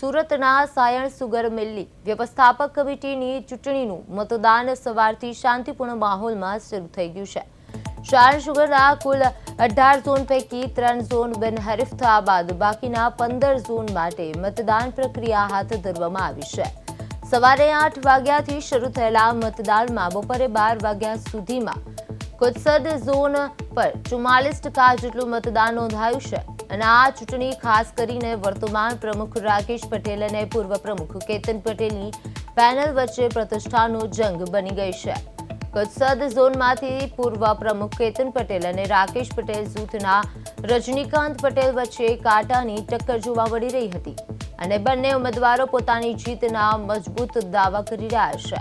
સુરતના સાયણ સુગર મિલની વ્યવસ્થાપક કમિટીની ચૂંટણીનું મતદાન સવારથી શાંતિપૂર્ણ માહોલમાં શરૂ થઈ ગયું છે। સાયણ સુગરના કુલ 18 ઝોન પૈકી 3 ઝોન બિનહરીફ થયા બાદ બાકીના 15 ઝોન માટે મતદાન પ્રક્રિયા હાથ ધરવામાં આવી છે। સવારે 8 વાગ્યાથી શરૂ થયેલા મતદાનમાં બપોરે 12 વાગ્યા સુધીમાં કુદસદ ઝોન પર 44% જેટલું મતદાન નોંધાયું છે અને આ ચૂંટણી ખાસ કરીને વર્તમાન પ્રમુખ રાકેશ પટેલ અને પૂર્વ પ્રમુખ કેતન પટેલની પેનલ વચ્ચે પ્રતિષ્ઠાનો જંગ બની ગઈ છે। કુદસદ ઝોનમાંથી પૂર્વ પ્રમુખ કેતન પટેલ અને રાકેશ પટેલ જૂથના રજનીકાંત પટેલ વચ્ચે કાંટાની ટક્કર જોવા મળી રહી હતી અને બંને ઉમેદવારો પોતાની જીતના મજબૂત દાવા કરી રહ્યા છે।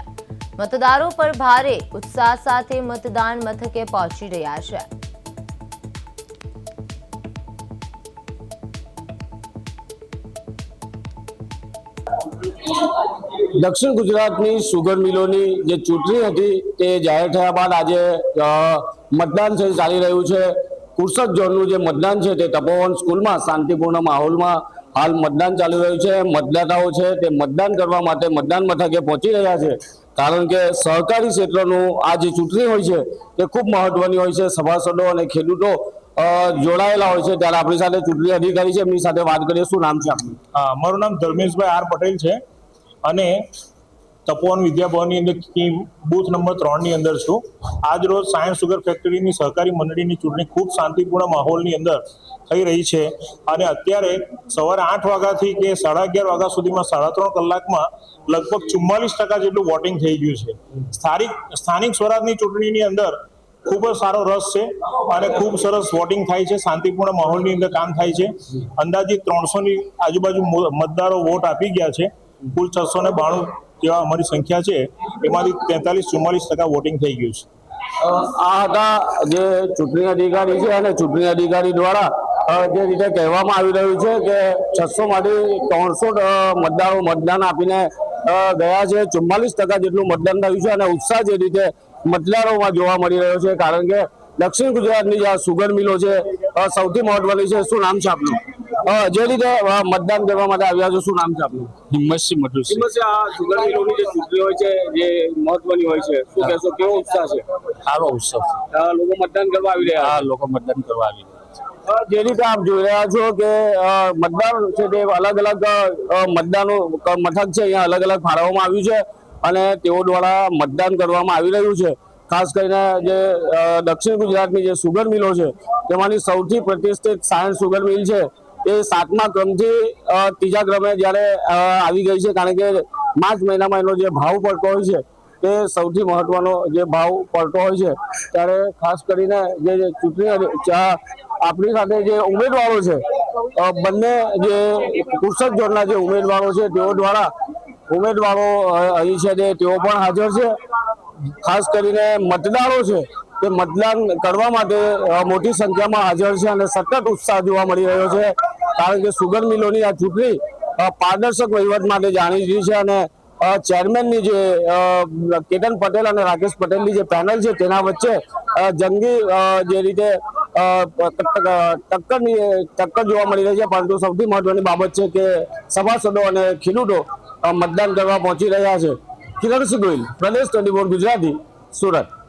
મતદારો પર ભારે ઉત્સાહ સાથે મતદાન મથકે પહોંચી રહ્યા છે। દક્ષિણ ગુજરાતની સુગર મિલોની જે ચૂંટણી હતી તે જાહેર થયા બાદ આજે મતદાન ચાલી રહ્યું છે। કુરસદ ઝોનનું જે મતદાન છે તે તપોવન સ્કૂલમાં શાંતિપૂર્ણ માહોલમાં હાલ મતદાન ચાલી રહ્યું છે। મતદાતાઓ છે તે મતદાન કરવા માટે મતદાન મથકે પહોંચી રહ્યા છે, કારણ કે સહકારી ક્ષેત્રનું આ જે ચૂંટણી હોય છે તે ખૂબ મહત્વની હોય છે। સભાસદો અને ખેડૂતો જોડાયેલા હોય છે। ત્યારે આપણી સાથે ચૂંટણી અધિકારી છે, એમની સાથે વાત કરીએ। શું નામ છે આપનું? મારું નામ ધર્મેશભાઈ આર પટેલ છે અને તપોવન વિદ્યાભવનની અંદર બૂથ નંબર 3 ની અંદર છું। આજ રોજ સાયણ સુગર ફેક્ટરીની સહકારી મંડળીની ચૂંટણી ખૂબ શાંતિપૂર્ણ માહોલની અંદર થઈ રહી છે અને અત્યારે સવારે 8 વાગ્યાથી કે 11:30 વાગ્યા સુધીમાં 3.5 કલાકમાં લગભગ 44% જેટલું વોટિંગ થઈ ગયું છે। સ્થાનિક સ્વરાજની ચૂંટણીની અંદર ખૂબ જ સારો રસ છે અને ખૂબ સરસ વોટિંગ થાય છે। શાંતિપૂર્ણ માહોલની અંદર કામ થાય છે। અંદાજિત 300ની આજુબાજુ મતદારો વોટ આપી ગયા છે। કુલ 692 જેવા અમારી સંખ્યા છે, એમાંથી 43-44% વોટિંગ થઈ ગયું છે। આ હતા જે ચૂંટણી અધિકારી છે અને ચૂંટણી અધિકારી દ્વારા જે રીતે કહેવામાં આવી રહ્યું છે કે 600 માંથી 300 મતદારો મતદાન આપીને ગયા છે। 44% જેટલું મતદાન થયું છે અને ઉત્સાહ જે રીતે મતદારોમાં જોવા મળી રહ્યો છે, કારણ કે દક્ષિણ ગુજરાતની જે સુગર મિલો છે સૌથી મહત્વની છે। શું નામ છે આપનું? જે રીતે મતદાન કરવા માટે આવ્યા છો, શું નામ છે આપનું? હિંમતસિંહ મધુસિંહ। આ સુગર મિલોની જે ચૂંટણી હોય છે જે મહત્વની હોય છે, શું કહેશો, કેવો ઉત્સાહ છે? સારો ઉત્સવ, લોકો મતદાન કરવા આવી રહ્યા લોકો મતદાન કરવા આવી રહ્યા છે। જે રીતે આપ જોઈ રહ્યા છો કે મતદાન છે તે અલગ અલગ મતદાનો મથક છે, અહીંયા અલગ અલગ ફાળવવામાં આવ્યું છે અને તેઓ દ્વારા મતદાન કરવામાં આવી રહ્યું છે। ખાસ કરીને જે દક્ષિણ ગુજરાતની જે સુગર મિલો છે તેમાંની સૌથી પ્રતિષ્ઠિત સાયણ સુગર મિલ છે એ 7મા ક્રમથી 3જા ક્રમે જ્યારે આવી ગઈ છે, કારણ કે માર્ચ મહિનામાં એનો જે ભાવ પડતો હોય છે તે સૌથી મહત્વનો જે ભાવ પડતો હોય છે। ત્યારે ખાસ કરીને જે ચૂંટણી આપણી સાથે જે ઉમેદવારો છે, બંને જે કુરસદ ઝોનના જે ઉમેદવારો છે તેઓ દ્વારા ઉમેદવારો અહીં છે તેઓ પણ હાજર છે। ખાસ કરીને મતદારો છે તે મતદાન કરવા માટે મોટી સંખ્યામાં હાજર છે અને સતત ઉત્સાહ જોવા મળી રહ્યો છે, કારણ કે સુગર મિલોની આ ચૂંટણી પારદર્શક વહીવટ માટે જાણીતી છે અને ચેરમેનની જે કેતન પટેલ અને રાકેશ પટેલની જે પેનલ છે તેના વચ્ચે જંગી જે રીતે ટક્કર જોવા મળી રહી છે। પરંતુ સૌથી મહત્વની બાબત છે કે સભાસદો અને ખેડૂતો મતદાન કરવા પહોંચી રહ્યા છે। કિરણસિંહ ગોહિલ, પ્રદેશ 24 ગુજરાતી, સુરત।